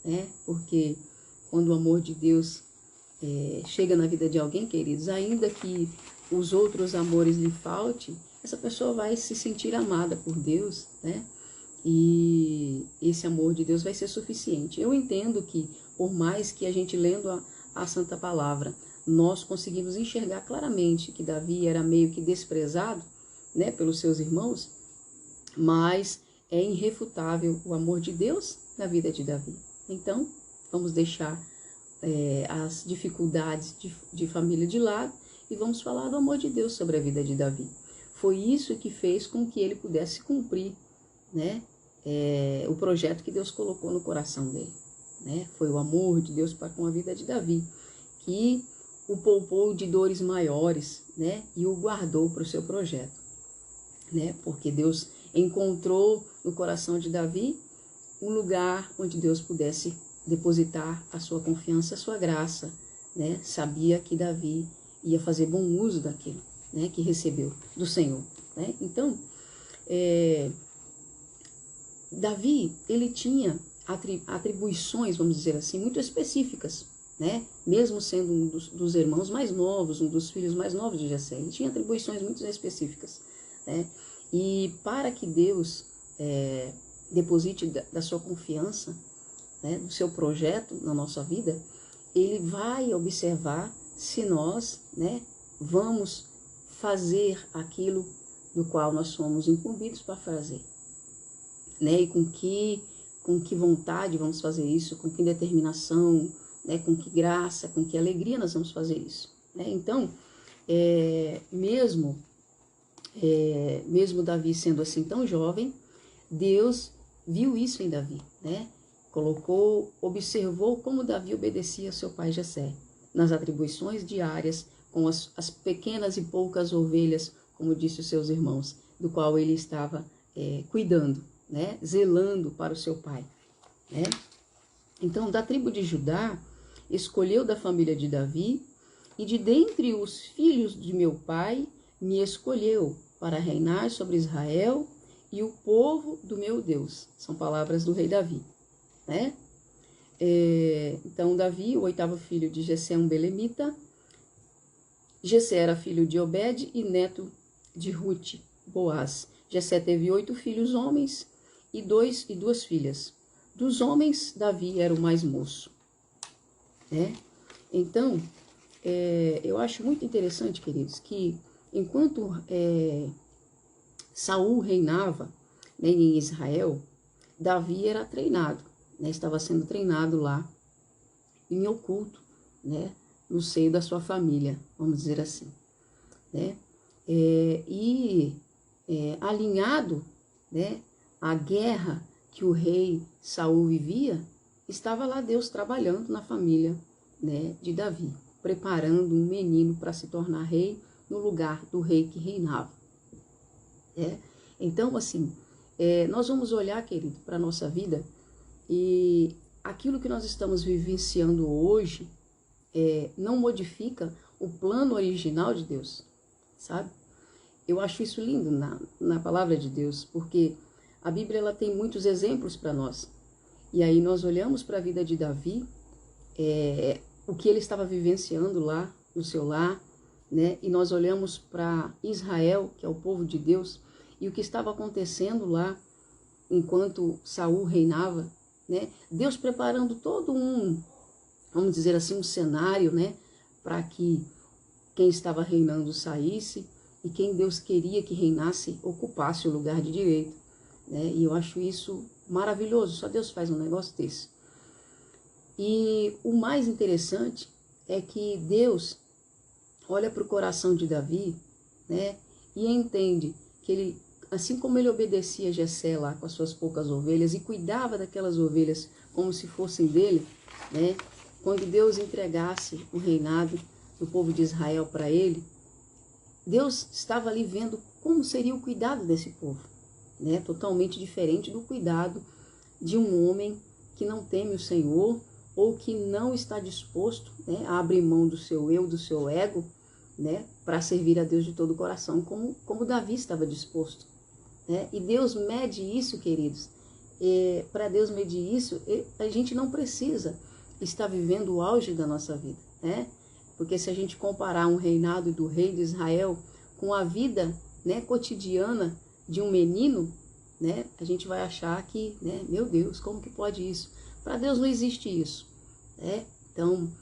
né? Porque quando o amor de Deus chega na vida de alguém, queridos, ainda que os outros amores lhe faltem, essa pessoa vai se sentir amada por Deus, né? E esse amor de Deus vai ser suficiente. Eu entendo que, por mais que a gente lendo a Santa Palavra, nós conseguimos enxergar claramente que Davi era meio que desprezado, né, pelos seus irmãos, mas é irrefutável o amor de Deus na vida de Davi. Então, vamos deixar as dificuldades de família de lado e vamos falar do amor de Deus sobre a vida de Davi. Foi isso que fez com que ele pudesse cumprir, né, o projeto que Deus colocou no coração dele, né? Foi o amor de Deus para com a vida de Davi, que o poupou de dores maiores, né, e o guardou para o seu projeto, né? Porque Deus encontrou no coração de Davi um lugar onde Deus pudesse depositar a sua confiança, a sua graça, né? Sabia que Davi ia fazer bom uso daquilo, né, que recebeu do Senhor, né? Então, Davi, ele tinha atribuições, vamos dizer assim, muito específicas, né? Mesmo sendo um dos irmãos mais novos, um dos filhos mais novos de Jessé, ele tinha atribuições muito específicas, né? E para que Deus deposite da sua confiança, né, do seu projeto na nossa vida, ele vai observar se nós, né, vamos fazer aquilo no qual nós somos incumbidos para fazer, né? E com que vontade vamos fazer isso, com que determinação, né, com que graça, com que alegria nós vamos fazer isso, né? Então, mesmo Davi sendo assim tão jovem, Deus viu isso em Davi, né? Observou como Davi obedecia a seu pai Jessé, nas atribuições diárias, com as pequenas e poucas ovelhas, como disse os seus irmãos, do qual ele estava cuidando, né? Zelando para o seu pai, né? Então, da tribo de Judá, escolheu da família de Davi, e de dentre os filhos de meu pai, me escolheu para reinar sobre Israel e o povo do meu Deus. São palavras do rei Davi, né? Então, Davi, o 8º filho de Jessé, um belemita. Jessé era filho de Obed e neto de Rute, Boaz. Jessé teve 8 filhos homens e 2 filhas. Dos homens, Davi era o mais moço, né? Então, eu acho muito interessante, queridos, que enquanto Saul reinava, né, em Israel, Davi era treinado, né? Estava sendo treinado lá em oculto, né? No seio da sua família, vamos dizer assim, né? Alinhado, né, à guerra que o rei Saul vivia, estava lá Deus trabalhando na família, né, de Davi, preparando um menino para se tornar rei no lugar do rei que reinava. Então, assim, nós vamos olhar, querido, para a nossa vida, e aquilo que nós estamos vivenciando hoje não modifica o plano original de Deus, sabe? Eu acho isso lindo na palavra de Deus, porque a Bíblia ela tem muitos exemplos para nós. E aí nós olhamos para a vida de Davi, o que ele estava vivenciando lá no seu lar, né? E nós olhamos para Israel, que é o povo de Deus, e o que estava acontecendo lá enquanto Saul reinava, né? Deus preparando todo vamos dizer assim, um cenário, né, para que quem estava reinando saísse e quem Deus queria que reinasse ocupasse o lugar de direito, né? E eu acho isso maravilhoso, só Deus faz um negócio desse. E o mais interessante é que Deus olha para o coração de Davi, né, e entende que ele, assim como ele obedecia a Jessé lá com as suas poucas ovelhas e cuidava daquelas ovelhas como se fossem dele, né, quando Deus entregasse o reinado do povo de Israel para ele, Deus estava ali vendo como seria o cuidado desse povo, né? Totalmente diferente do cuidado de um homem que não teme o Senhor ou que não está disposto, né, a abrir mão do seu eu, do seu ego, né, para servir a Deus de todo o coração, como Davi estava disposto, né? E Deus mede isso, queridos, para Deus medir isso, a gente não precisa estar vivendo o auge da nossa vida, né? Porque se a gente comparar um reinado do rei de Israel com a vida, né, cotidiana de um menino, né, a gente vai achar que, né, meu Deus, como que pode isso? Para Deus não existe isso, né? Então,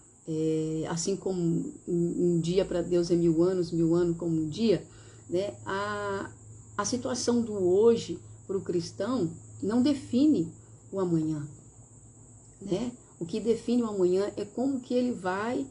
assim como um dia para Deus é 1000 anos como um dia, né, a situação do hoje para o cristão não define o amanhã, né? O que define o amanhã é como que ele vai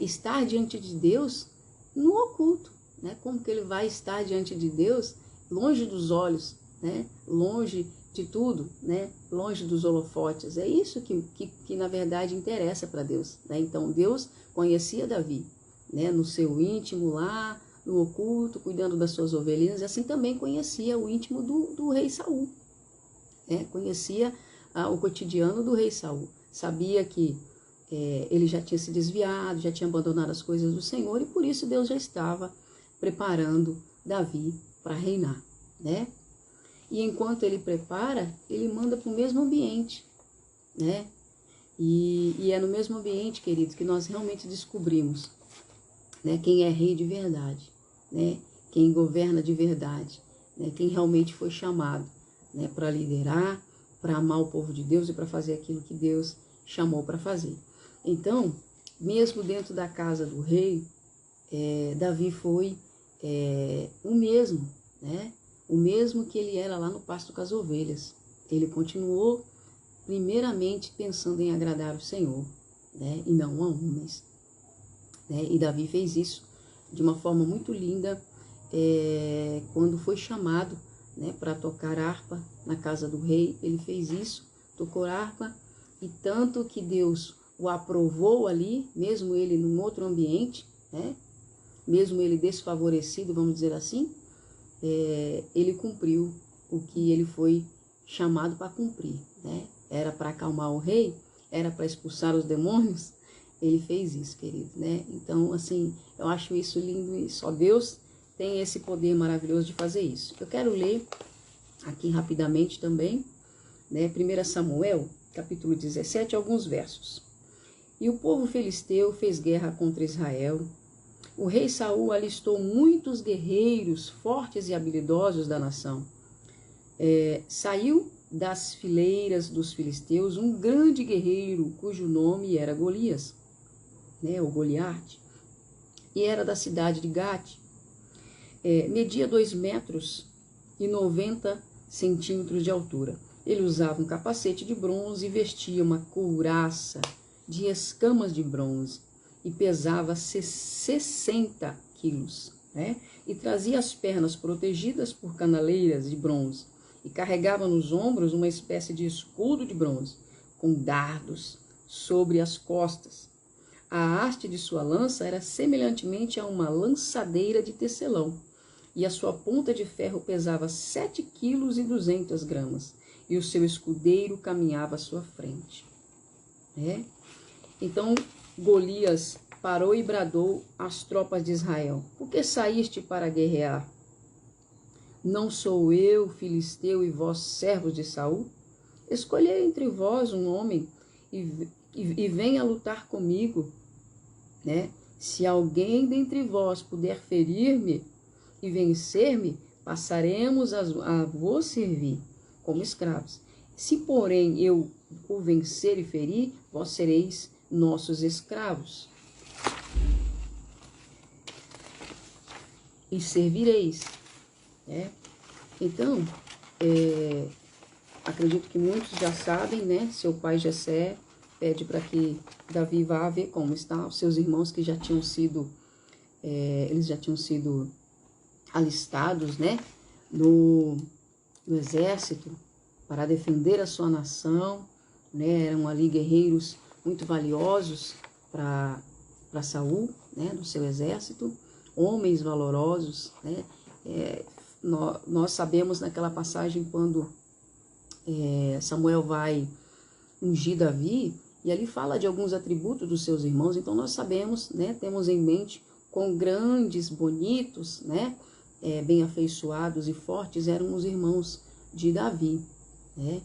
estar diante de Deus no oculto, né? Como que ele vai estar diante de Deus longe dos olhos, né? Longe de tudo, né? Longe dos holofotes. É isso que na verdade interessa para Deus, né? Então Deus conhecia Davi, né? No seu íntimo lá, no oculto, cuidando das suas ovelhinhas, e assim também conhecia o íntimo do rei Saul, né? Conhecia o cotidiano do rei Saul. Sabia que ele já tinha se desviado, já tinha abandonado as coisas do Senhor, e por isso Deus já estava preparando Davi para reinar, né? E enquanto ele prepara, ele manda para o mesmo ambiente, né? E é no mesmo ambiente, queridos, que nós realmente descobrimos, né, quem é rei de verdade, né? Quem governa de verdade, né? Quem realmente foi chamado, né, para liderar, para amar o povo de Deus e para fazer aquilo que Deus chamou para fazer. Então, mesmo dentro da casa do rei, Davi foi o mesmo, né? O mesmo que ele era lá no pasto com as ovelhas. Ele continuou primeiramente pensando em agradar o Senhor, né? E não a homens, né? E Davi fez isso de uma forma muito linda quando foi chamado, né, para tocar harpa na casa do rei. Ele fez isso, tocou harpa, e tanto que Deus o aprovou ali, mesmo ele num outro ambiente, né? Mesmo ele desfavorecido, vamos dizer assim, ele cumpriu o que ele foi chamado para cumprir, né? Era para acalmar o rei, era para expulsar os demônios, ele fez isso, querido, né? Então, assim, eu acho isso lindo, e só Deus tem esse poder maravilhoso de fazer isso. Eu quero ler aqui rapidamente também, né? 1 Samuel, capítulo 17, alguns versos. E o povo filisteu fez guerra contra Israel. O rei Saul alistou muitos guerreiros fortes e habilidosos da nação. Saiu das fileiras dos filisteus um grande guerreiro, cujo nome era Golias, né, ou Goliarte, e era da cidade de Gate. Media 2,90 m de altura. Ele usava um capacete de bronze e vestia uma couraça de escamas de bronze, e pesava 60 quilos, né? E trazia as pernas protegidas por canaleiras de bronze, e carregava nos ombros uma espécie de escudo de bronze, com dardos sobre as costas. A haste de sua lança era semelhantemente a uma lançadeira de tecelão, e a sua ponta de ferro pesava 7,2 kg, e o seu escudeiro caminhava à sua frente. Então Golias parou e bradou às tropas de Israel: por que saíste para guerrear? Não sou eu, filisteu, e vós, servos de Saul? Escolhei entre vós um homem e venha lutar comigo, né? Se alguém dentre vós puder ferir-me e vencer-me, passaremos a vos servir como escravos. Se, porém, eu o vencer e ferir, vós sereis nossos escravos e servireis, né? Então, acredito que muitos já sabem, né? Seu pai Jessé pede para que Davi vá ver como estão os seus irmãos que já tinham sido, eles já tinham sido alistados, né? No exército para defender a sua nação, né? Eram ali guerreiros muito valiosos para Saul, né? No seu exército, homens valorosos, né? Nós sabemos naquela passagem quando Samuel vai ungir Davi, e ali fala de alguns atributos dos seus irmãos. Então nós sabemos, né, temos em mente quão grandes, bonitos, né, bem afeiçoados e fortes eram os irmãos de Davi, né?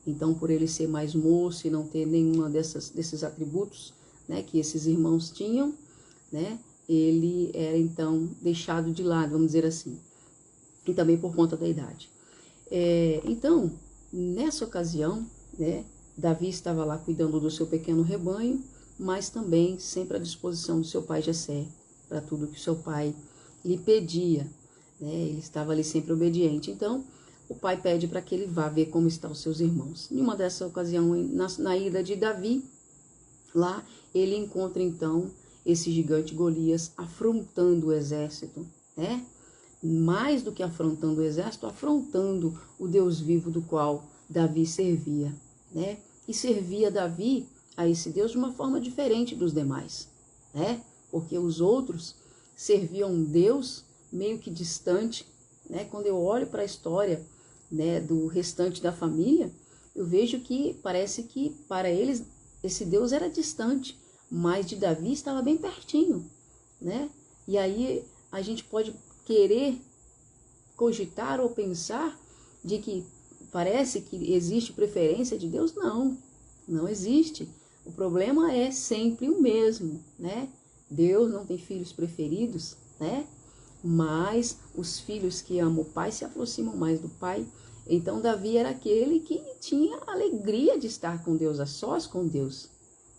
Então, por ele ser mais moço e não ter nenhuma desses atributos, né, que esses irmãos tinham, né, ele era então deixado de lado, vamos dizer assim, e também por conta da idade. Então, nessa ocasião, né, Davi estava lá cuidando do seu pequeno rebanho, mas também sempre à disposição do seu pai Jessé, para tudo que o seu pai lhe pedia, né, ele estava ali sempre obediente. Então, o pai pede para que ele vá ver como estão os seus irmãos. Em uma dessa ocasião, na ida de Davi, lá ele encontra então esse gigante Golias afrontando o exército, né? Mais do que afrontando o exército, afrontando o Deus vivo do qual Davi servia, né? E servia Davi a esse Deus de uma forma diferente dos demais, né? Porque os outros serviam um Deus meio que distante, né? Quando eu olho para a história, né, do restante da família, eu vejo que parece que para eles esse Deus era distante, mas de Davi estava bem pertinho, né? E aí a gente pode querer cogitar ou pensar de que parece que existe preferência de Deus. Não, não existe. O problema é sempre o mesmo, né? Deus não tem filhos preferidos, né? Mas os filhos que amam o pai se aproximam mais do pai. Então Davi era aquele que tinha alegria de estar com Deus, a sós com Deus,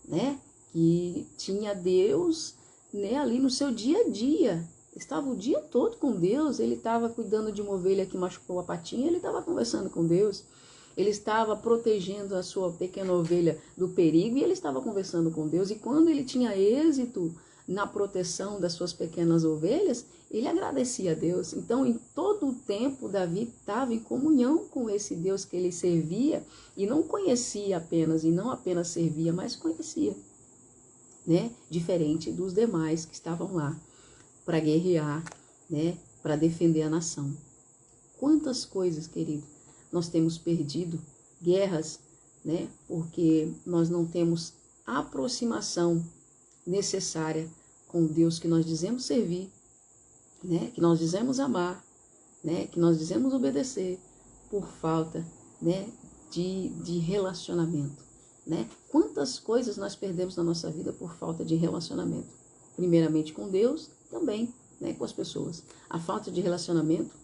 né? Que tinha Deus, né, ali no seu dia a dia. Estava o dia todo com Deus. Ele estava cuidando de uma ovelha que machucou a patinha, ele estava conversando com Deus. Ele estava protegendo a sua pequena ovelha do perigo e ele estava conversando com Deus. E quando ele tinha êxito na proteção das suas pequenas ovelhas, ele agradecia a Deus. Então, em todo o tempo, Davi estava em comunhão com esse Deus que ele servia e não conhecia apenas, e não apenas servia, mas conhecia, né? Diferente dos demais que estavam lá para guerrear, né? Para defender a nação. Quantas coisas, querido, nós temos perdido, guerras, né? Porque nós não temos aproximação necessária com o Deus que nós dizemos servir, né? Que nós dizemos amar, né? Que nós dizemos obedecer, por falta, né, de relacionamento, né? Quantas coisas nós perdemos na nossa vida por falta de relacionamento? Primeiramente com Deus, também, né, com as pessoas. A falta de relacionamento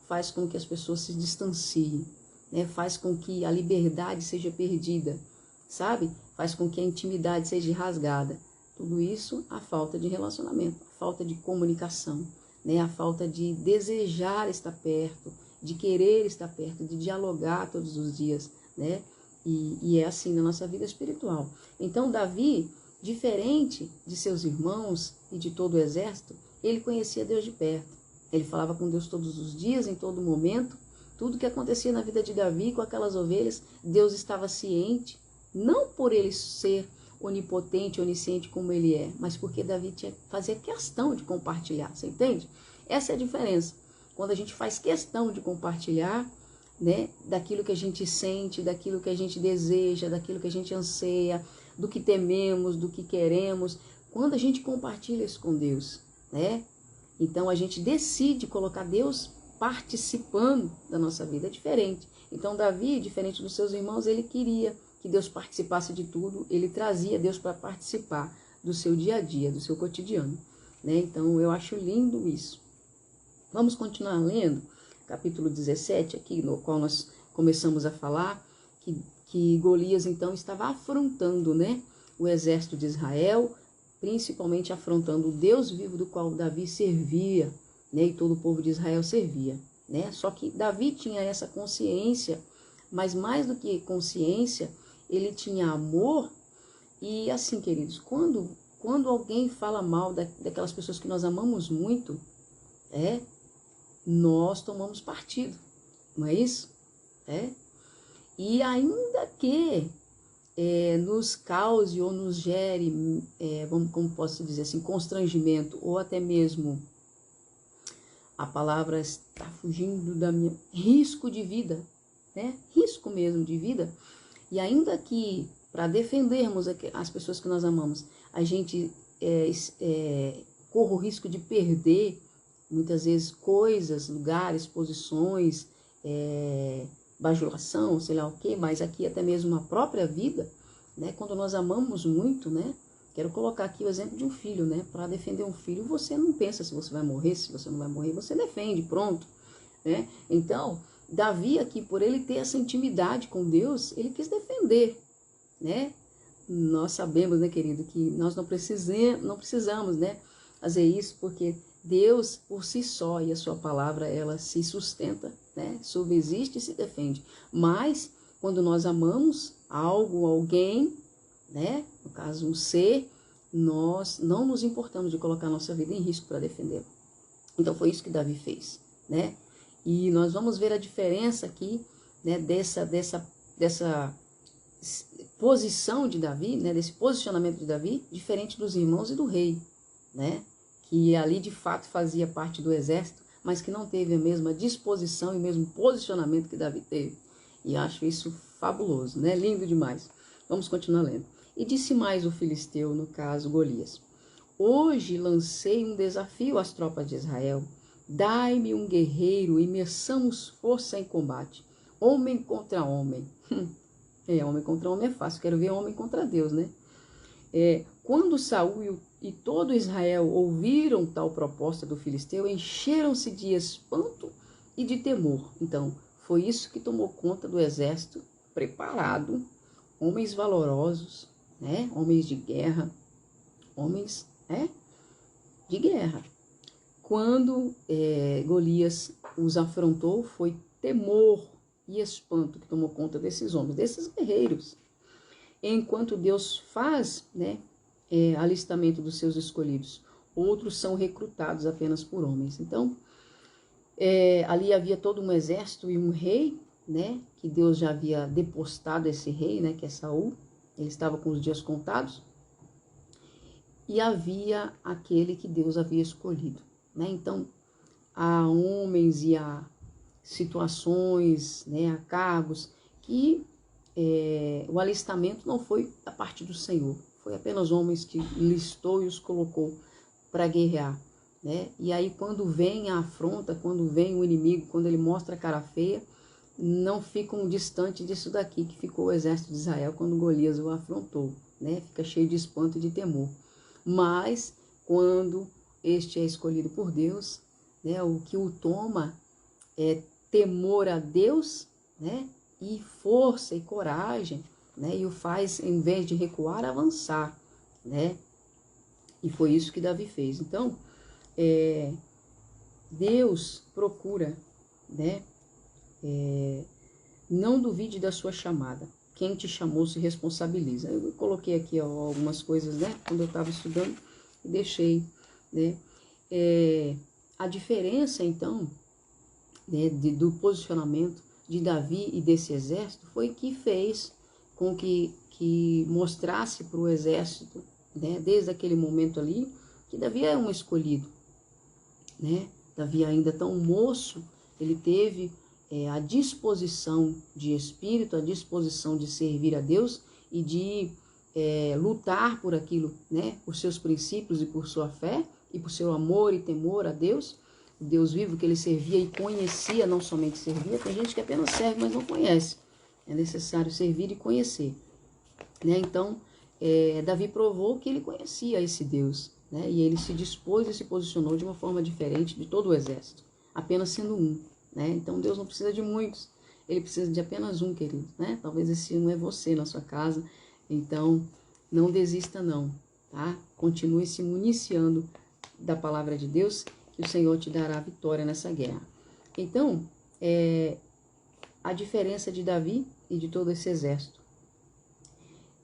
faz com que as pessoas se distanciem, né? Faz com que a liberdade seja perdida, sabe? Faz com que a intimidade seja rasgada. Tudo isso, a falta de relacionamento, a falta de comunicação, né? A falta de desejar estar perto, de querer estar perto, de dialogar todos os dias, né? E é assim na nossa vida espiritual. Então, Davi, diferente de seus irmãos e de todo o exército, ele conhecia Deus de perto. Ele falava com Deus todos os dias, em todo momento. Tudo que acontecia na vida de Davi com aquelas ovelhas, Deus estava ciente, não por ele ser onipotente, onisciente como ele é, mas porque Davi fazia questão de compartilhar, você entende? Essa é a diferença. Quando a gente faz questão de compartilhar, né, daquilo que a gente sente, daquilo que a gente deseja, daquilo que a gente anseia, do que tememos, do que queremos, quando a gente compartilha isso com Deus, né? Então a gente decide colocar Deus participando da nossa vida, é diferente. Então Davi, diferente dos seus irmãos, ele queria que Deus participasse de tudo, ele trazia Deus para participar do seu dia a dia, do seu cotidiano, né? Então eu acho lindo isso. Vamos continuar lendo capítulo 17 aqui, no qual nós começamos a falar que Golias então estava afrontando, né, o exército de Israel, principalmente afrontando o Deus vivo do qual Davi servia, né, e todo o povo de Israel servia, né? Só que Davi tinha essa consciência, mas mais do que consciência, ele tinha amor. E assim, queridos, quando alguém fala mal daquelas pessoas que nós amamos muito, nós tomamos partido, não é isso? E ainda que nos cause ou nos gere, como posso dizer assim, constrangimento, ou até mesmo, a palavra está fugindo da minha, risco de vida, né? Risco mesmo de vida. E ainda que para defendermos as pessoas que nós amamos, a gente corra o risco de perder muitas vezes coisas, lugares, posições, bajulação, sei lá o quê, mas aqui até mesmo a própria vida, né? Quando nós amamos muito, né? Quero colocar aqui o exemplo de um filho, né? Para defender um filho, você não pensa se você vai morrer, se você não vai morrer, você defende, pronto, né? Então, Davi aqui, por ele ter essa intimidade com Deus, ele quis defender, né? Nós sabemos, né, querido, que nós não precisamos, né, fazer isso, porque Deus, por si só, e a sua palavra, ela se sustenta, né, subsiste e se defende. Mas, quando nós amamos algo, alguém, né, no caso, um ser, nós não nos importamos de colocar nossa vida em risco para defendê-lo. Então, foi isso que Davi fez, né? E nós vamos ver a diferença aqui, né, dessa posição de Davi, né, desse posicionamento de Davi, diferente dos irmãos e do rei, né, que ali de fato fazia parte do exército, mas que não teve a mesma disposição e o mesmo posicionamento que Davi teve. E acho isso fabuloso, né, lindo demais. Vamos continuar lendo. E disse mais o filisteu, no caso Golias: hoje lancei um desafio às tropas de Israel. Dai-me um guerreiro e meçamos força em combate, homem contra homem. Homem contra homem é fácil, quero ver homem contra Deus, né? Quando Saul e todo Israel ouviram tal proposta do filisteu, encheram-se de espanto e de temor. Então, foi isso que tomou conta do exército preparado, homens valorosos, né? Homens de guerra, homens de guerra. Quando Golias os afrontou, foi temor e espanto que tomou conta desses homens, desses guerreiros. Enquanto Deus faz, né, alistamento dos seus escolhidos, outros são recrutados apenas por homens. Então, ali havia todo um exército e um rei, né, que Deus já havia depostado esse rei, né, que é Saul. Ele estava com os dias contados. E havia aquele que Deus havia escolhido, né? Então, há homens e há situações, né, a cargos, que o alistamento não foi da parte do Senhor, foi apenas homens que listou e os colocou para guerrear, né? E aí quando vem a afronta, quando vem o inimigo, quando ele mostra a cara feia, não ficam distante disso daqui que ficou o exército de Israel quando Golias o afrontou, né? Fica cheio de espanto e de temor. Mas quando este é escolhido por Deus, né, o que o toma é temor a Deus, né, e força e coragem, né, e o faz, em vez de recuar, avançar, né, e foi isso que Davi fez. Então, Deus procura, né, não duvide da sua chamada. Quem te chamou se responsabiliza. Eu coloquei aqui algumas coisas, né, quando eu estava estudando, e deixei, né, a diferença, então, né, do posicionamento de Davi e desse exército foi que fez com que mostrasse para o exército, né, desde aquele momento ali, que Davi é um escolhido, né? Davi ainda tão moço, ele teve a disposição de espírito, a disposição de servir a Deus e de lutar por aquilo, né, por seus princípios e por sua fé e por seu amor e temor a Deus, o Deus vivo que ele servia e conhecia, não somente servia. Tem gente que apenas serve, mas não conhece. É necessário servir e conhecer, né? Então, Davi provou que ele conhecia esse Deus, né? E ele se dispôs e se posicionou de uma forma diferente de todo o exército, apenas sendo um, né? Então, Deus não precisa de muitos, ele precisa de apenas um, querido, né? Talvez esse um é você na sua casa. Então, não desista não, tá? Continue se municiando da palavra de Deus, que o Senhor te dará a vitória nessa guerra. Então, a diferença de Davi e de todo esse exército.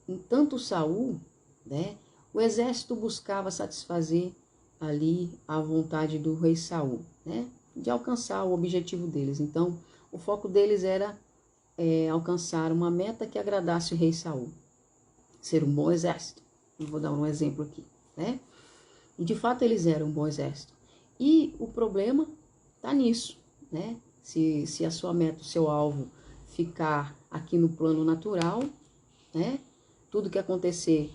Em tanto Saul, né, o exército buscava satisfazer ali a vontade do rei Saul, né, de alcançar o objetivo deles. Então, o foco deles era alcançar uma meta que agradasse o rei Saul, ser um bom exército. Eu vou dar um exemplo aqui, né? E de fato eles eram um bom exército. E o problema está nisso, né? Se a sua meta, o seu alvo ficar aqui no plano natural, né? Tudo que acontecer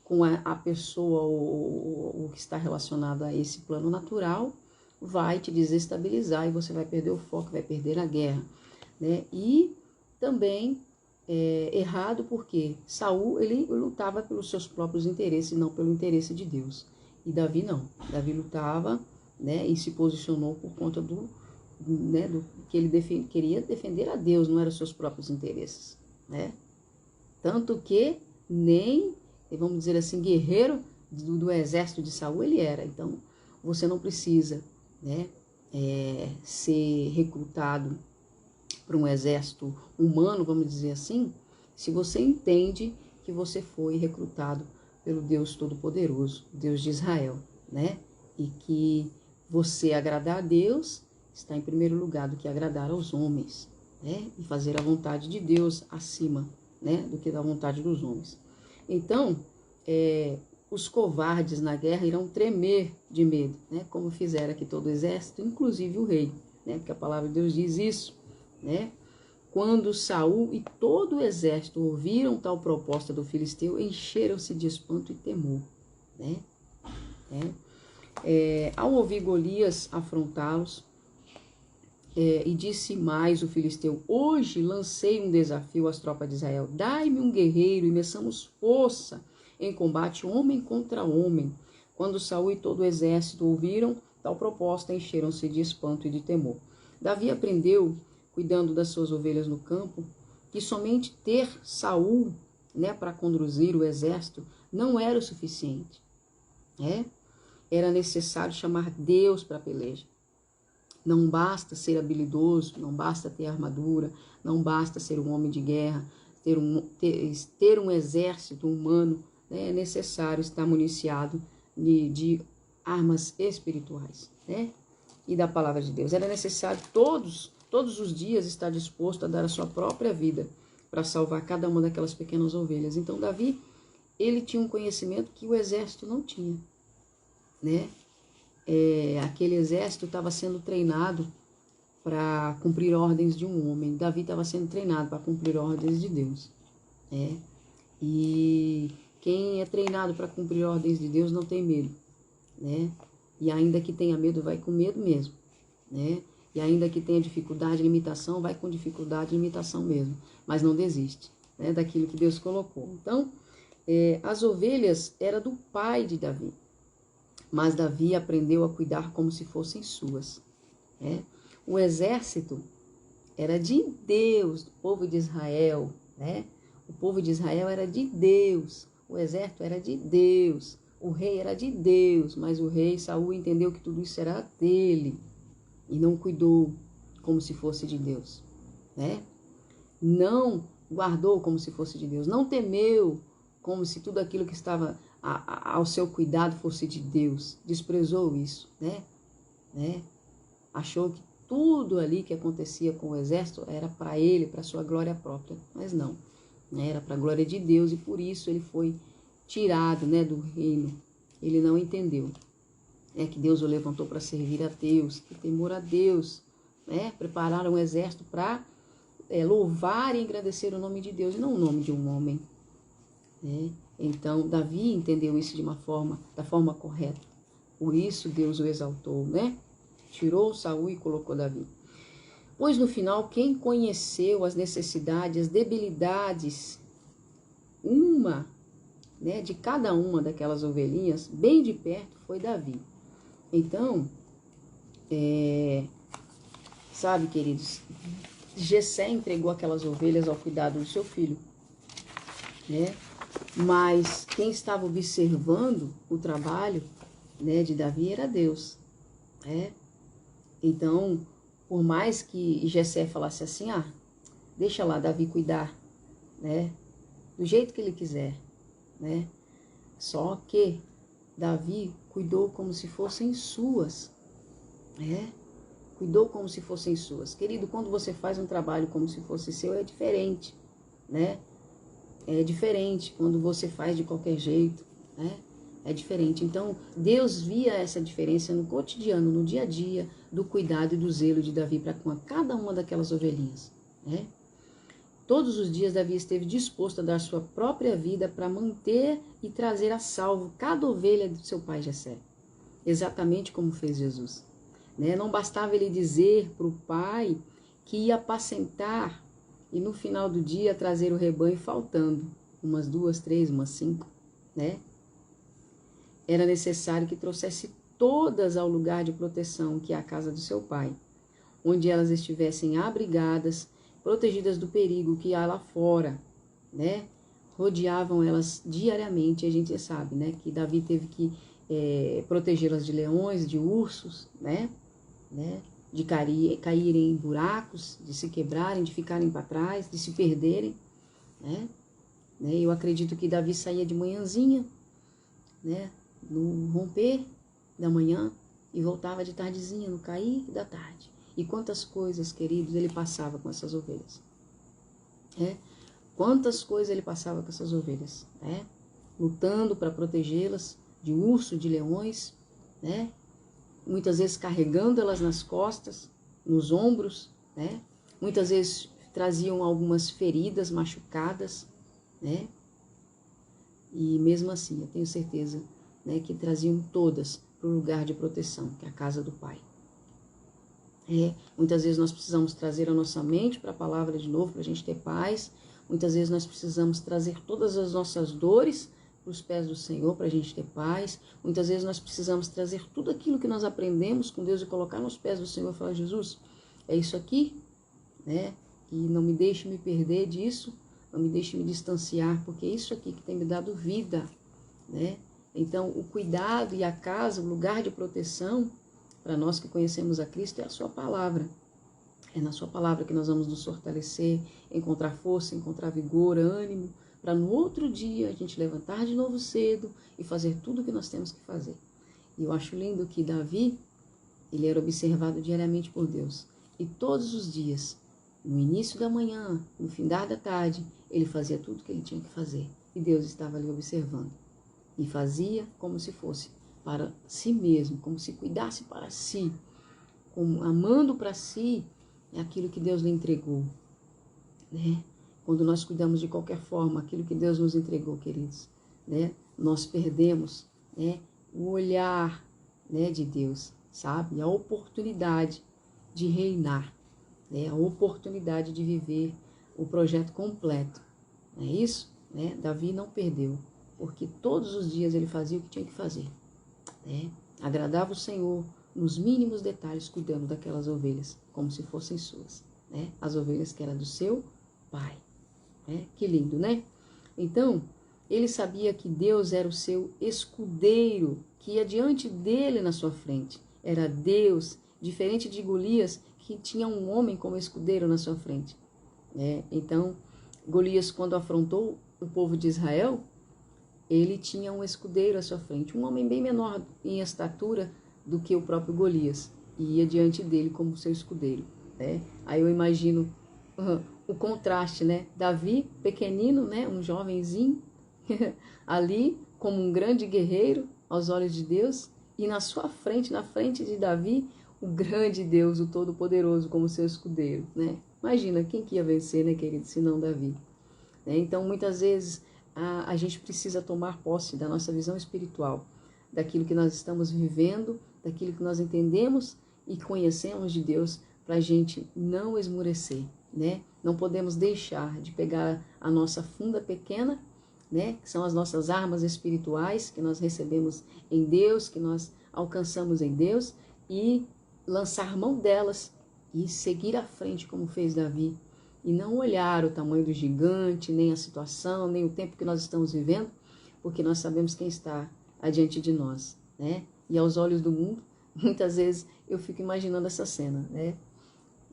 com a pessoa ou o que está relacionado a esse plano natural vai te desestabilizar e você vai perder o foco, vai perder a guerra. né? E também errado porque Saul, ele lutava pelos seus próprios interesses, não pelo interesse de Deus. E Davi não. Davi lutava, né, e se posicionou por conta do que ele queria defender a Deus, não eram os seus próprios interesses, né? Tanto que nem, vamos dizer assim, guerreiro do exército de Saul ele era. Então, você não precisa, né, ser recrutado para um exército humano, vamos dizer assim, se você entende que você foi recrutado pelo Deus Todo-Poderoso, Deus de Israel, né? E que você agradar a Deus está em primeiro lugar do que agradar aos homens, né? E fazer a vontade de Deus acima, né, do que da vontade dos homens. Então, os covardes na guerra irão tremer de medo, né? Como fizeram aqui todo o exército, inclusive o rei, né? Porque a palavra de Deus diz isso, né? Quando Saul e todo o exército ouviram tal proposta do filisteu, encheram-se de espanto e temor, né? Ao ouvir Golias afrontá-los, e disse mais o filisteu: hoje lancei um desafio às tropas de Israel, dai-me um guerreiro e meçamos força em combate homem contra homem. Quando Saul e todo o exército ouviram tal proposta, encheram-se de espanto e de temor. Davi aprendeu, cuidando das suas ovelhas no campo, que somente ter Saul, né, para conduzir o exército não era o suficiente, né? Era necessário chamar Deus para a peleja. Não basta ser habilidoso, não basta ter armadura, não basta ser um homem de guerra, ter um exército humano, né? É necessário estar municiado de armas espirituais, né? E da palavra de Deus. Era necessário todos os dias estar disposto a dar a sua própria vida para salvar cada uma daquelas pequenas ovelhas. Então Davi, ele tinha um conhecimento que o exército não tinha, né? Aquele exército estava sendo treinado para cumprir ordens de um homem. Davi estava sendo treinado para cumprir ordens de Deus, né? E quem é treinado para cumprir ordens de Deus não tem medo, né? E ainda que tenha medo, vai com medo mesmo, né? E ainda que tenha dificuldade, limitação, vai com dificuldade, limitação mesmo. Mas não desiste, né, daquilo que Deus colocou. Então, as ovelhas eram do pai de Davi. Mas Davi aprendeu a cuidar como se fossem suas, né? O exército era de Deus, do povo de Israel, né? O povo de Israel era de Deus, o exército era de Deus, o rei era de Deus, mas o rei Saul entendeu que tudo isso era dele e não cuidou como se fosse de Deus, né? Não guardou como se fosse de Deus, não temeu como se tudo aquilo que estava ao seu cuidado fosse de Deus, desprezou isso, né? Achou que tudo ali que acontecia com o exército era para ele, para sua glória própria, mas não, né? Era para a glória de Deus e por isso ele foi tirado, né, do reino. Ele não entendeu, que Deus o levantou para servir a Deus, que temor a Deus, né? Prepararam um exército para louvar e engrandecer o nome de Deus e não o nome de um homem, né? Então, Davi entendeu isso da forma correta. Por isso, Deus o exaltou, né? Tirou Saul e colocou Davi. Pois, no final, quem conheceu as necessidades, as debilidades, de cada uma daquelas ovelhinhas, bem de perto, foi Davi. Então, sabe, queridos, Jessé entregou aquelas ovelhas ao cuidado do seu filho, né? Mas quem estava observando o trabalho, né, de Davi era Deus, né? Então, por mais que Jessé falasse assim, deixa lá Davi cuidar, né, do jeito que ele quiser, né? Só que Davi cuidou como se fossem suas, né? Cuidou como se fossem suas. Querido, quando você faz um trabalho como se fosse seu, é diferente, né? É diferente quando você faz de qualquer jeito, né? É diferente. Então, Deus via essa diferença no cotidiano, no dia a dia, do cuidado e do zelo de Davi para com cada uma daquelas ovelhinhas, né? Todos os dias Davi esteve disposto a dar sua própria vida para manter e trazer a salvo cada ovelha do seu pai Jessé, exatamente como fez Jesus, né? Não bastava ele dizer para o pai que ia apacentar e no final do dia trazer o rebanho faltando, umas 2, 3, umas 5, né? Era necessário que trouxesse todas ao lugar de proteção, que é a casa do seu pai, onde elas estivessem abrigadas, protegidas do perigo que há lá fora, né? Rodeavam elas diariamente, a gente sabe, né? Que Davi teve que protegê-las de leões, de ursos, né? De caírem em buracos, de se quebrarem, de ficarem para trás, de se perderem, né? Eu acredito que Davi saía de manhãzinha, né? No romper da manhã e voltava de tardezinha, no cair da tarde. E quantas coisas, queridos, ele passava com essas ovelhas, né? Quantas coisas ele passava com essas ovelhas, né? Lutando para protegê-las de urso, de leões, né? Muitas vezes carregando elas nas costas, nos ombros, né? Muitas vezes traziam algumas feridas, machucadas, né? E mesmo assim, eu tenho certeza, né, que traziam todas para o lugar de proteção, que é a casa do Pai. Muitas vezes nós precisamos trazer a nossa mente para a palavra de novo, para a gente ter paz. Muitas vezes nós precisamos trazer todas as nossas dores para os pés do Senhor, para a gente ter paz. Muitas vezes nós precisamos trazer tudo aquilo que nós aprendemos com Deus e colocar nos pés do Senhor e falar: Jesus, é isso aqui, né? E não me deixe me perder disso, não me deixe me distanciar, porque é isso aqui que tem me dado vida, né? Então, o cuidado e a casa, o lugar de proteção, para nós que conhecemos a Cristo, é a sua palavra. É na sua palavra que nós vamos nos fortalecer, encontrar força, encontrar vigor, ânimo, para no outro dia a gente levantar de novo cedo e fazer tudo o que nós temos que fazer. E eu acho lindo que Davi, ele era observado diariamente por Deus. E todos os dias, no início da manhã, no findar da tarde, ele fazia tudo o que ele tinha que fazer. E Deus estava ali observando. E fazia como se fosse para si mesmo, como se cuidasse para si, como amando para si aquilo que Deus lhe entregou, né? Quando nós cuidamos de qualquer forma aquilo que Deus nos entregou, queridos, né? Nós perdemos, né, o olhar, né, de Deus, sabe? A oportunidade de reinar, né? A oportunidade de viver o projeto completo, não é isso? Né? Davi não perdeu, porque todos os dias ele fazia o que tinha que fazer, né? Agradava o Senhor nos mínimos detalhes, cuidando daquelas ovelhas, como se fossem suas, né? As ovelhas que eram do seu pai, né? Que lindo, né? Então, ele sabia que Deus era o seu escudeiro, que ia diante dele na sua frente. Era Deus, diferente de Golias, que tinha um homem como escudeiro na sua frente, né? Então, Golias, quando afrontou o povo de Israel, ele tinha um escudeiro à sua frente, um homem bem menor em estatura do que o próprio Golias, e ia diante dele como seu escudeiro, né? Aí eu imagino o contraste, né? Davi, pequenino, né? Um jovenzinho, ali como um grande guerreiro aos olhos de Deus, e na sua frente, na frente de Davi, o grande Deus, o Todo-Poderoso, como seu escudeiro, né? Imagina, quem que ia vencer, né, querido, se não Davi? Então, muitas vezes, a gente precisa tomar posse da nossa visão espiritual, daquilo que nós estamos vivendo, daquilo que nós entendemos e conhecemos de Deus, para a gente não esmurecer, né? Não podemos deixar de pegar a nossa funda pequena, né? Que são as nossas armas espirituais que nós recebemos em Deus, que nós alcançamos em Deus, e lançar mão delas e seguir à frente como fez Davi, e não olhar o tamanho do gigante, nem a situação, nem o tempo que nós estamos vivendo, porque nós sabemos quem está adiante de nós, né? E aos olhos do mundo, muitas vezes eu fico imaginando essa cena, né?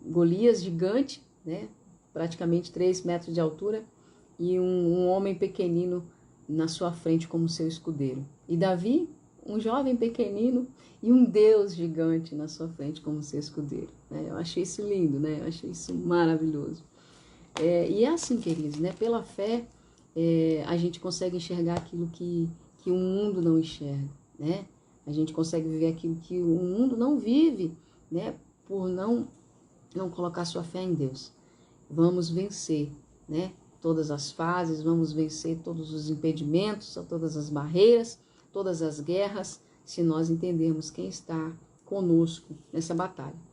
Golias gigante, né? Praticamente 3 metros de altura, e um homem pequenino na sua frente como seu escudeiro. E Davi, um jovem pequenino, e um Deus gigante na sua frente como seu escudeiro, né? Eu achei isso lindo, né? Eu achei isso maravilhoso. E é assim, queridos, né? Pela fé, a gente consegue enxergar aquilo que o mundo não enxerga, né? A gente consegue viver aquilo que o mundo não vive, né? Por não colocar sua fé em Deus. Vamos vencer, né? Todas as fases, vamos vencer todos os impedimentos, todas as barreiras, todas as guerras, se nós entendermos quem está conosco nessa batalha.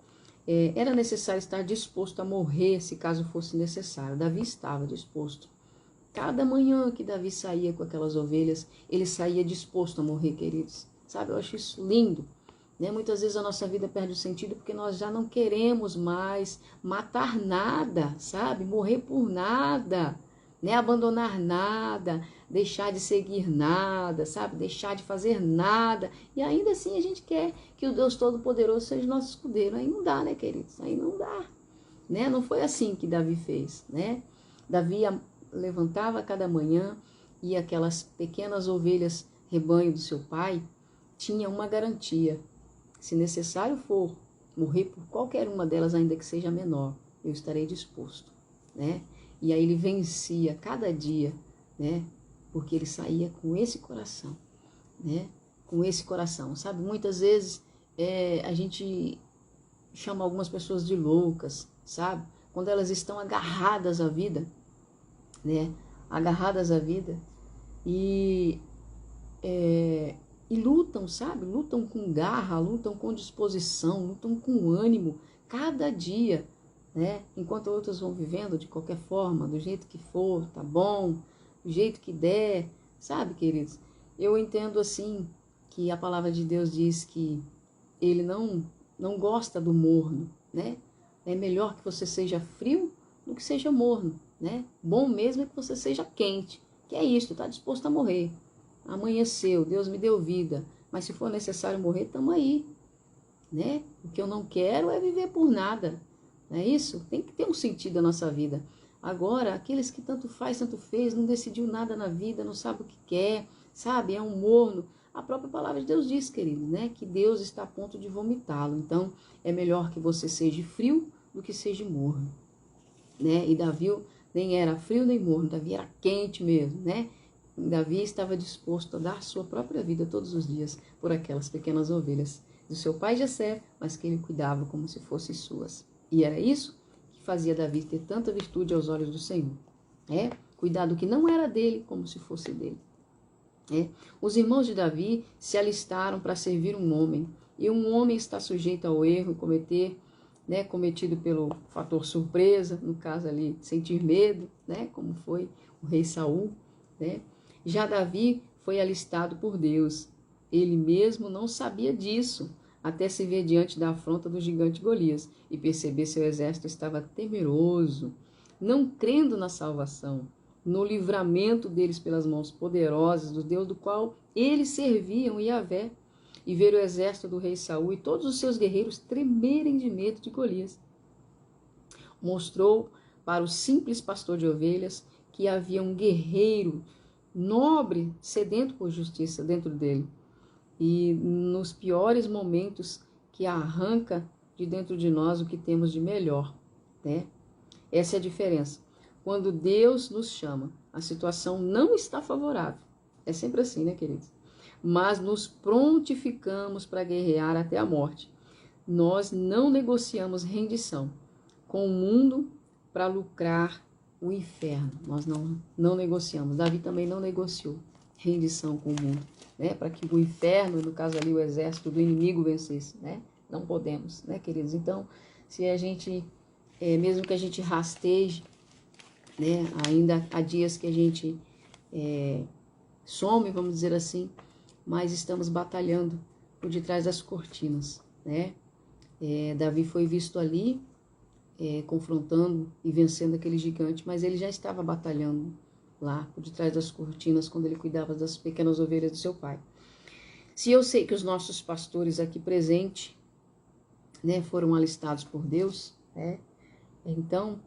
era necessário estar disposto a morrer se caso fosse necessário. Davi estava disposto. Cada manhã que Davi saía com aquelas ovelhas, ele saía disposto a morrer, queridos. Sabe, eu acho isso lindo. Né? Muitas vezes a nossa vida perde o sentido porque nós já não queremos mais matar nada, sabe? Morrer por nada, né? Abandonar nada, deixar de seguir nada, sabe? Deixar de fazer nada. E ainda assim a gente quer que o Deus Todo-Poderoso seja nosso escudeiro. Aí não dá, né, queridos? Aí não dá. Né? Não foi assim que Davi fez, né? Davi levantava cada manhã e aquelas pequenas ovelhas, rebanho do seu pai, tinha uma garantia. Se necessário for morrer por qualquer uma delas, ainda que seja menor, eu estarei disposto, né? E aí ele vencia cada dia, né? Porque ele saía com esse coração, né? Com esse coração, sabe? Muitas vezes a gente chama algumas pessoas de loucas, sabe? Quando elas estão agarradas à vida, né? Agarradas à vida e lutam, sabe? Lutam com garra, lutam com disposição, lutam com ânimo, cada dia, né? Enquanto outros vão vivendo de qualquer forma, do jeito que for, tá bom, do jeito que der, sabe, queridos? Eu entendo assim que a palavra de Deus diz que ele não gosta do morno, né? É melhor que você seja frio do que seja morno, né? Bom mesmo é que você seja quente, que é isso, tá disposto a morrer. Amanheceu, Deus me deu vida, mas se for necessário morrer, tamo aí, né? O que eu não quero é viver por nada, não é isso? Tem que ter um sentido a nossa vida. Agora, aqueles que tanto faz, tanto fez, não decidiu nada na vida, não sabe o que quer, sabe? É um morno. A própria palavra de Deus diz, querido, né? Que Deus está a ponto de vomitá-lo. Então, é melhor que você seja frio do que seja morno, né? E Davi nem era frio nem morno, Davi era quente mesmo, né? Davi estava disposto a dar sua própria vida todos os dias por aquelas pequenas ovelhas do seu pai Jessé, mas que ele cuidava como se fossem suas. E era isso que fazia Davi ter tanta virtude aos olhos do Senhor. Cuidar do que não era dele como se fosse dele. Os irmãos de Davi se alistaram para servir um homem. E um homem está sujeito ao erro e cometido pelo fator surpresa, no caso ali, sentir medo, né, como foi o rei Saul, né? Já Davi foi alistado por Deus. Ele mesmo não sabia disso, até se ver diante da afronta do gigante Golias e perceber seu exército estava temeroso, não crendo na salvação, no livramento deles pelas mãos poderosas do Deus do qual eles serviam, Yahvé, e ver o exército do rei Saul e todos os seus guerreiros tremerem de medo de Golias. Mostrou para o simples pastor de ovelhas que havia um guerreiro nobre, sedento por justiça dentro dele. E nos piores momentos que arranca de dentro de nós o que temos de melhor, né? Essa é a diferença. Quando Deus nos chama, a situação não está favorável. É sempre assim, né, queridos? Mas nos prontificamos para guerrear até a morte. Nós não negociamos rendição com o mundo para lucrar o inferno. Nós não negociamos. Davi também não negociou rendição com o mundo, né? Para que o inferno, no caso ali o exército do inimigo vencesse, né? Não podemos, né, queridos? Então, se a gente, mesmo que a gente rasteje, né? Ainda há dias que a gente some, vamos dizer assim, mas estamos batalhando por detrás das cortinas, né? Davi foi visto ali, confrontando e vencendo aquele gigante, mas ele já estava batalhando lá por detrás das cortinas quando ele cuidava das pequenas ovelhas do seu pai. Se eu sei que os nossos pastores aqui presentes, né, foram alistados por Deus, né, então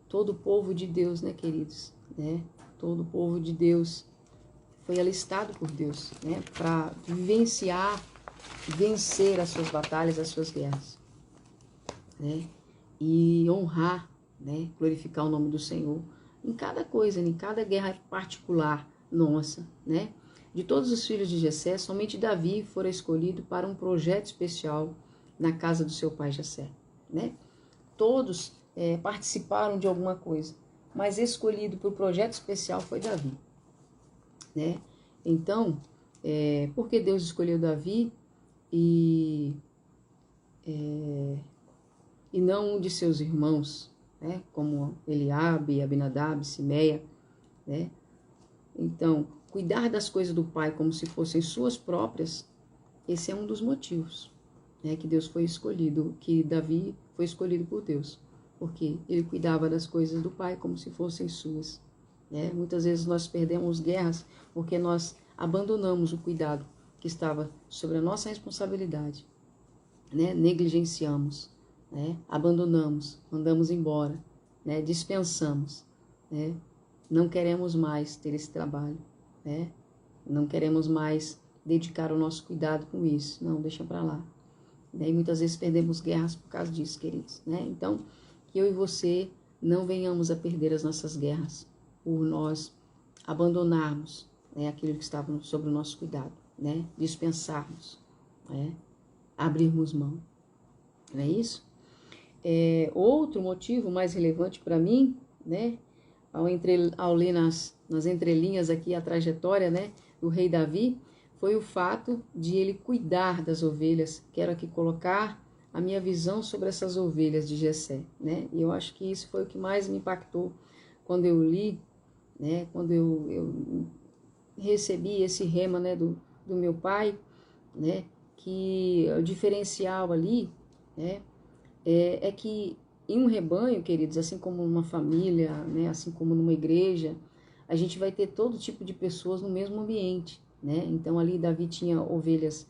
todo o povo de Deus, né, queridos, né, todo o povo de Deus foi alistado por Deus, né, para vivenciar, vencer as suas batalhas, as suas guerras, né, e honrar, né, glorificar o nome do Senhor em cada coisa, em cada guerra particular nossa, né. De todos os filhos de Jessé, somente Davi fora escolhido para um projeto especial na casa do seu pai Jessé, né. Todos participaram de alguma coisa, mas escolhido para o projeto especial foi Davi, né. Então, porque Deus escolheu Davi e e não um de seus irmãos, né? Como Eliabe, Abinadab, Simeia, né? Então, cuidar das coisas do pai como se fossem suas próprias, esse é um dos motivos, né, que Deus foi escolhido, que Davi foi escolhido por Deus, porque ele cuidava das coisas do pai como se fossem suas, né? Muitas vezes nós perdemos guerras porque nós abandonamos o cuidado que estava sobre a nossa responsabilidade, né? Negligenciamos, né? Abandonamos, mandamos embora, né? Dispensamos, né? Não queremos mais ter esse trabalho, né? Não queremos mais dedicar o nosso cuidado com isso. Não, deixa para lá. E muitas vezes perdemos guerras por causa disso, queridos, né? Então, que eu e você não venhamos a perder as nossas guerras por nós abandonarmos, né, aquilo que estava sob o nosso cuidado, né? Dispensarmos, né? Abrirmos mão. Não é isso? Outro motivo mais relevante para mim, né? Ao ler nas entrelinhas aqui a trajetória, né, do rei Davi, foi o fato de ele cuidar das ovelhas. Quero aqui colocar a minha visão sobre essas ovelhas de Jessé, né? E eu acho que isso foi o que mais me impactou quando eu li, né? Quando eu recebi esse rema, né, do meu pai, né? Que o diferencial ali, né, é que em um rebanho, queridos, assim como numa família, né, assim como numa igreja, a gente vai ter todo tipo de pessoas no mesmo ambiente, né? Então ali Davi tinha ovelhas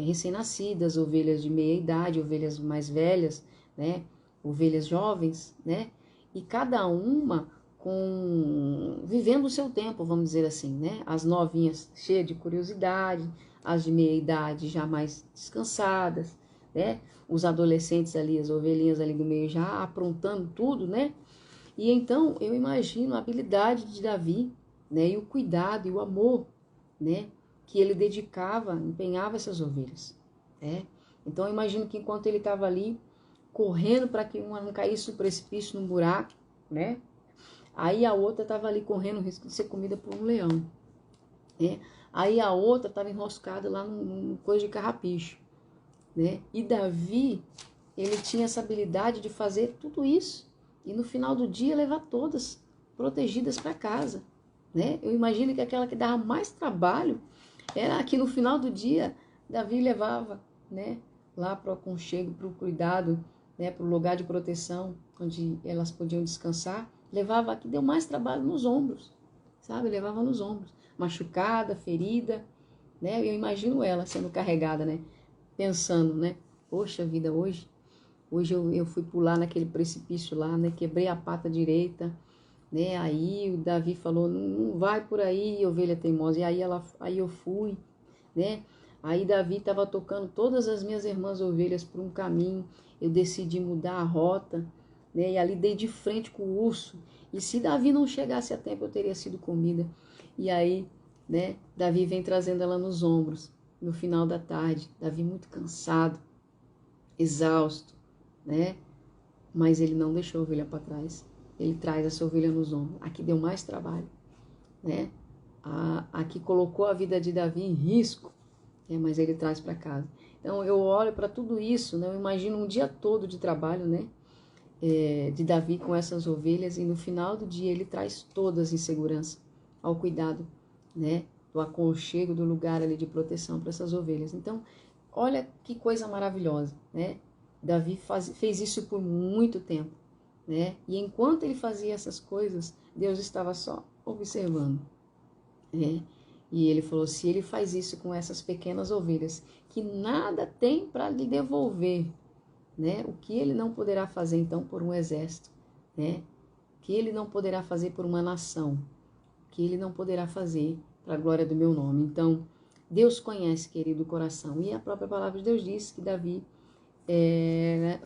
recém-nascidas, ovelhas de meia idade, ovelhas mais velhas, né? Ovelhas jovens, né? E cada uma vivendo o seu tempo, vamos dizer assim, né? As novinhas cheias de curiosidade, as de meia idade já mais descansadas, né? Os adolescentes ali, as ovelhinhas ali do meio já aprontando tudo, né? E então eu imagino a habilidade de Davi, né? E o cuidado e o amor, né? Que ele dedicava, empenhava essas ovelhas, né? Então eu imagino que enquanto ele estava ali correndo para que uma não caísse no precipício, num buraco, né? Aí a outra estava ali correndo o risco de ser comida por um leão, né? Aí a outra estava enroscada lá num coisa de carrapicho, né? E Davi, ele tinha essa habilidade de fazer tudo isso e no final do dia levar todas protegidas para casa, né? Eu imagino que aquela que dava mais trabalho era a que no final do dia Davi levava, né, lá para o aconchego, para o cuidado, né, para o lugar de proteção onde elas podiam descansar. Levava a que deu mais trabalho nos ombros, sabe? Levava nos ombros, machucada, ferida, né? Eu imagino ela sendo carregada, né? Pensando, né? Poxa vida, hoje eu fui pular naquele precipício lá, né? Quebrei a pata direita, né? Aí o Davi falou, não vai por aí, ovelha teimosa. E aí eu fui, né? Aí Davi estava tocando todas as minhas irmãs ovelhas por um caminho. Eu decidi mudar a rota, né? E ali dei de frente com o urso. E se Davi não chegasse a tempo, eu teria sido comida. E aí, né? Davi vem trazendo ela nos ombros. No final da tarde, Davi muito cansado, exausto, né? Mas ele não deixou a ovelha para trás. Ele traz essa ovelha nos ombros. Aqui deu mais trabalho, né? Aqui colocou a vida de Davi em risco, né? Mas ele traz para casa. Então eu olho para tudo isso, né? Eu imagino um dia todo de trabalho, né? De Davi com essas ovelhas e no final do dia ele traz todas em segurança ao cuidado, né? Do aconchego, do lugar ali de proteção para essas ovelhas. Então, olha que coisa maravilhosa, né? Davi fez isso por muito tempo, né? E enquanto ele fazia essas coisas, Deus estava só observando, né? E ele falou, se ele faz isso com essas pequenas ovelhas, que nada tem para lhe devolver, né? O que ele não poderá fazer, então, por um exército, né? O que ele não poderá fazer por uma nação, o que ele não poderá fazer para a glória do meu nome. Então, Deus conhece, querido, o coração. E a própria palavra de Deus diz que Davi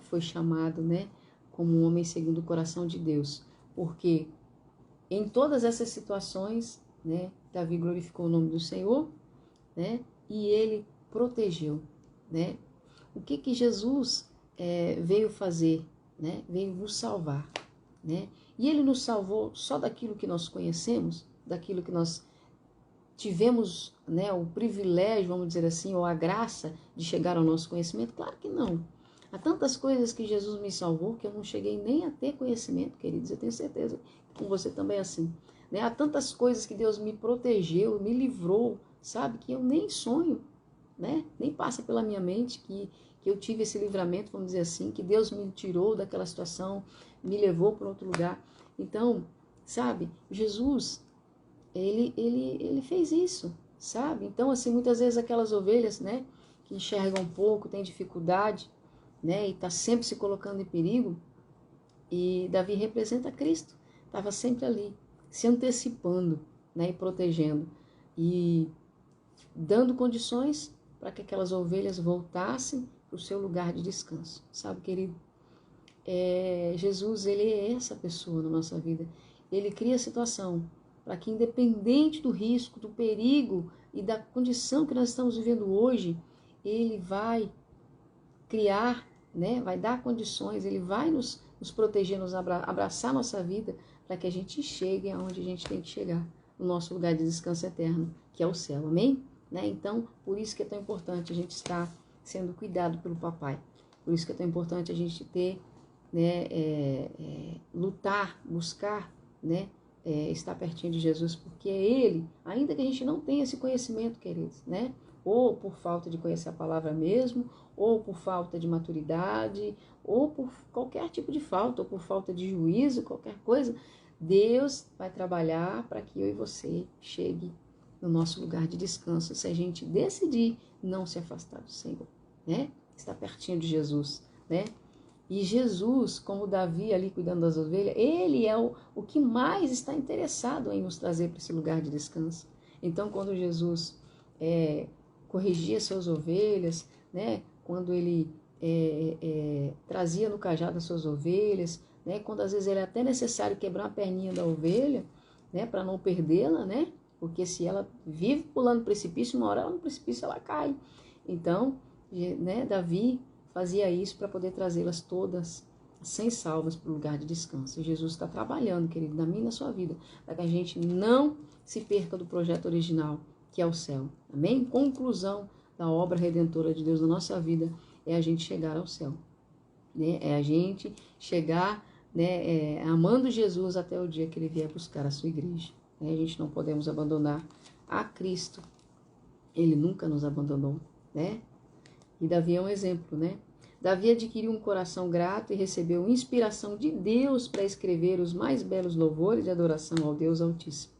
foi chamado, né, como um homem segundo o coração de Deus. Porque em todas essas situações, né, Davi glorificou o nome do Senhor, né, e ele protegeu, né. O que Jesus veio fazer, né? Veio nos salvar, né? E ele nos salvou só daquilo que nós conhecemos, daquilo que nós tivemos, né, o privilégio, vamos dizer assim, ou a graça de chegar ao nosso conhecimento? Claro que não. Há tantas coisas que Jesus me salvou que eu não cheguei nem a ter conhecimento, queridos. Eu tenho certeza que com você também é assim. Né? Há tantas coisas que Deus me protegeu, me livrou, sabe? Que eu nem sonho, né? Nem passa pela minha mente que eu tive esse livramento, vamos dizer assim, que Deus me tirou daquela situação, me levou para outro lugar. Então, sabe? Jesus, ele fez isso, sabe? Então, assim, muitas vezes aquelas ovelhas, né? Que enxergam um pouco, têm dificuldade, né? E está sempre se colocando em perigo. E Davi representa Cristo. Estava sempre ali, se antecipando, né? E protegendo. E dando condições para que aquelas ovelhas voltassem para o seu lugar de descanso. Sabe, querido? Jesus, ele é essa pessoa na nossa vida. Ele cria a situação para que, independente do risco, do perigo e da condição que nós estamos vivendo hoje, ele vai criar, né? Vai dar condições, ele vai nos proteger, nos abraçar nossa vida para que a gente chegue aonde a gente tem que chegar, no nosso lugar de descanso eterno, que é o céu, amém? Né? Então, por isso que é tão importante a gente estar sendo cuidado pelo papai, por isso que é tão importante a gente ter, né, lutar, buscar, né, estar pertinho de Jesus, porque é ele, ainda que a gente não tenha esse conhecimento, queridos, né, ou por falta de conhecer a palavra mesmo, ou por falta de maturidade, ou por qualquer tipo de falta, ou por falta de juízo, qualquer coisa, Deus vai trabalhar para que eu e você chegue no nosso lugar de descanso, se a gente decidir não se afastar do Senhor, né? Estar pertinho de Jesus, né? E Jesus, como Davi ali cuidando das ovelhas, ele é o que mais está interessado em nos trazer para esse lugar de descanso. Então, quando Jesus corrigia suas ovelhas, né? Quando ele trazia no cajado as suas ovelhas, né? Quando às vezes era até necessário quebrar a perninha da ovelha, né? Para não perdê-la, né? Porque se ela vive pulando precipício, uma hora ela no precipício ela cai. Então, né? Davi fazia isso para poder trazê-las todas sem salvas para o lugar de descanso. E Jesus está trabalhando, querido, na minha e na sua vida, para que a gente não se perca do projeto original, que é o céu. Amém? Conclusão da obra redentora de Deus na nossa vida é a gente chegar ao céu. Né? É a gente chegar, né, amando Jesus até o dia que ele vier buscar a sua igreja. Né? A gente não podemos abandonar a Cristo. Ele nunca nos abandonou, né? E Davi é um exemplo, né? Davi adquiriu um coração grato e recebeu inspiração de Deus para escrever os mais belos louvores de adoração ao Deus Altíssimo,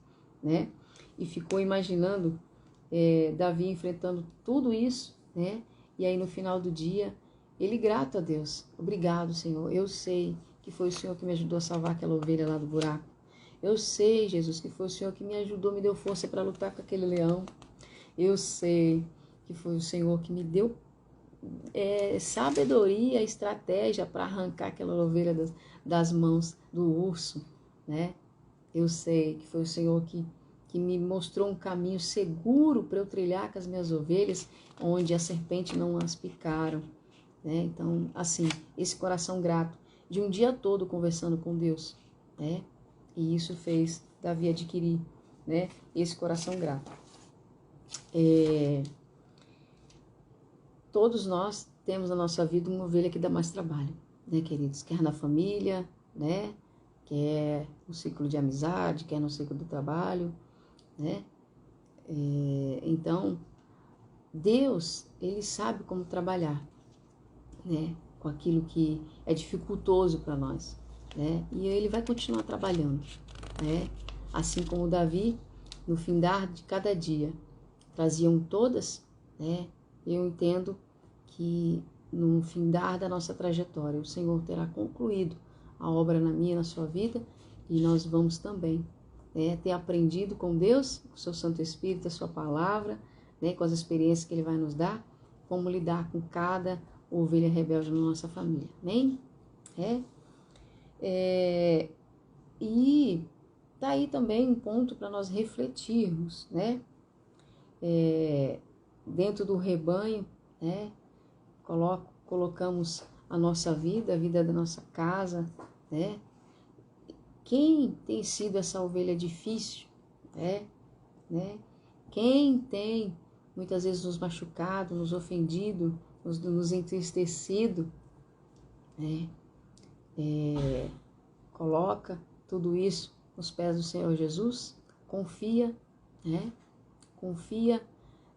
né? E ficou imaginando Davi enfrentando tudo isso, né? E aí no final do dia, ele grato a Deus. Obrigado, Senhor. Eu sei que foi o Senhor que me ajudou a salvar aquela ovelha lá do buraco. Eu sei, Jesus, que foi o Senhor que me ajudou, me deu força para lutar com aquele leão. Eu sei que foi o Senhor que me deu sabedoria, estratégia para arrancar aquela ovelha das mãos do urso, né? Eu sei que foi o Senhor que me mostrou um caminho seguro para eu trilhar com as minhas ovelhas, onde a serpente não as picaram, né? Então, assim, esse coração grato, de um dia todo conversando com Deus, né? E isso fez Davi adquirir, né, esse coração grato. Todos nós temos na nossa vida uma ovelha que dá mais trabalho, né, queridos? Quer na família, né? Quer no ciclo de amizade, quer no ciclo do trabalho, né? Então, Deus, ele sabe como trabalhar, né? Com aquilo que é dificultoso para nós, né? E ele vai continuar trabalhando, né? Assim como Davi, no findar de cada dia, traziam todas, né? Eu entendo que no findar da nossa trajetória, o Senhor terá concluído a obra na minha e na sua vida, e nós vamos também, né, ter aprendido com Deus, com o seu Santo Espírito, a sua palavra, né, com as experiências que ele vai nos dar, como lidar com cada ovelha rebelde na nossa família. Amém? E tá aí também um ponto para nós refletirmos, né? Dentro do rebanho, né? Colocamos a nossa vida, a vida da nossa casa, né? Quem tem sido essa ovelha difícil, né? Quem tem muitas vezes nos machucado, nos ofendido, nos entristecido, né? Coloca tudo isso nos pés do Senhor Jesus, confia, né? Confia,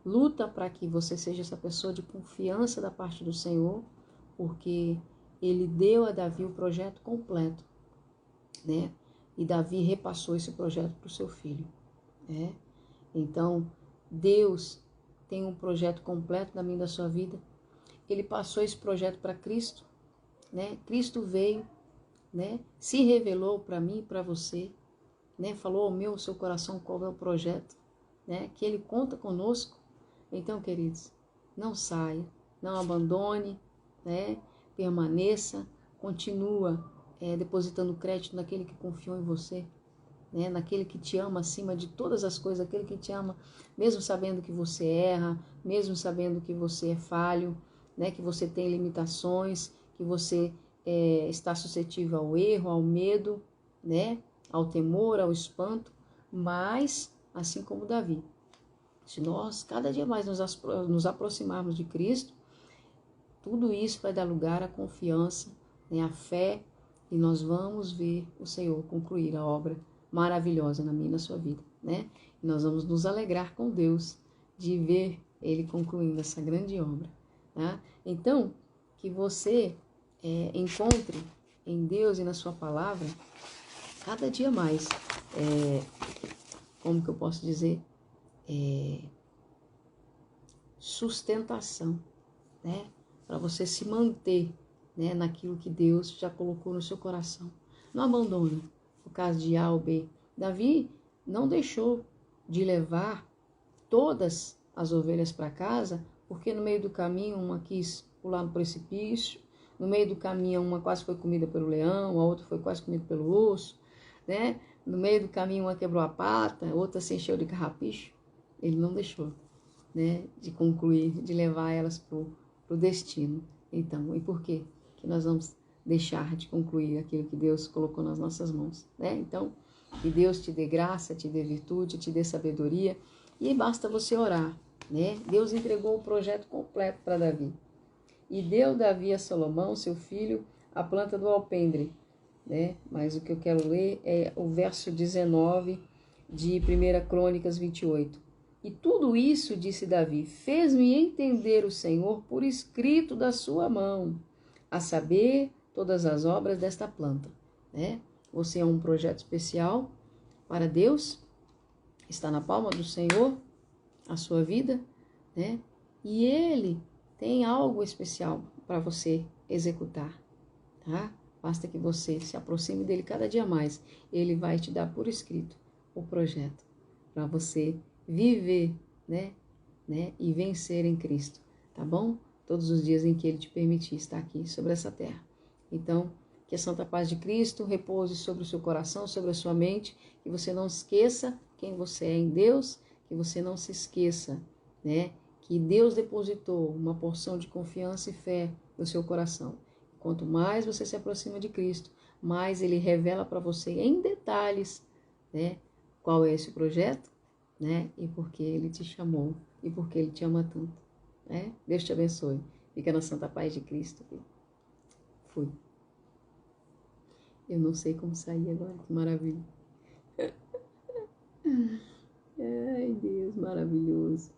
luta para que você seja essa pessoa de confiança da parte do Senhor, porque Ele deu a Davi o projeto completo, né? E Davi repassou esse projeto para o seu filho, né? Então, Deus tem um projeto completo na minha e da sua vida. Ele passou esse projeto para Cristo, né? Cristo veio, né? Se revelou para mim e para você, né? Falou ao meu, ao seu coração qual é o projeto, né? Que Ele conta conosco. Então, queridos, não saia, não abandone, né? Permaneça, continua depositando crédito naquele que confiou em você, né? Naquele que te ama acima de todas as coisas, aquele que te ama, mesmo sabendo que você erra, mesmo sabendo que você é falho, né? Que você tem limitações, que você está suscetível ao erro, ao medo, né? Ao temor, ao espanto, mas, assim como Davi, se nós cada dia mais nos aproximarmos de Cristo, tudo isso vai dar lugar à confiança, né, à fé, e nós vamos ver o Senhor concluir a obra maravilhosa na minha e na sua vida, né? E nós vamos nos alegrar com Deus de ver Ele concluindo essa grande obra, tá? Então, que você encontre em Deus e na sua palavra cada dia mais, como que eu posso dizer, sustentação, né? Para você se manter, né, naquilo que Deus já colocou no seu coração. Não abandona o caso de A ou B. Davi não deixou de levar todas as ovelhas para casa, porque no meio do caminho uma quis pular no precipício, no meio do caminho uma quase foi comida pelo leão, a outra foi quase comida pelo urso, né? No meio do caminho uma quebrou a pata, a outra se encheu de carrapicho. Ele não deixou, né, de concluir, de levar elas para o destino. Então, e por quê que nós vamos deixar de concluir aquilo que Deus colocou nas nossas mãos, né? Então, que Deus te dê graça, te dê virtude, te dê sabedoria, e basta você orar, né? Deus entregou o projeto completo para Davi. E deu Davi a Salomão, seu filho, a planta do alpendre, né? Mas o que eu quero ler é o verso 19 de 1 Crônicas 28. E tudo isso, disse Davi, fez-me entender o Senhor por escrito da sua mão, a saber, todas as obras desta planta, né? Você é um projeto especial para Deus, está na palma do Senhor, a sua vida, né? E Ele tem algo especial para você executar, tá? Basta que você se aproxime dele cada dia mais. Ele vai te dar por escrito o projeto para você viver, né? E vencer em Cristo, tá bom? Todos os dias em que Ele te permitir estar aqui sobre essa terra. Então, que a santa paz de Cristo repouse sobre o seu coração, sobre a sua mente, que você não esqueça quem você é em Deus, que você não se esqueça, né? Que Deus depositou uma porção de confiança e fé no seu coração. Quanto mais você se aproxima de Cristo, mais Ele revela para você em detalhes, né? Qual é esse projeto, né? E por que Ele te chamou e por que Ele te ama tanto, né? Deus te abençoe. Fica na santa paz de Cristo. Fui. Eu não sei como sair agora, que maravilha. Ai, Deus, maravilhoso.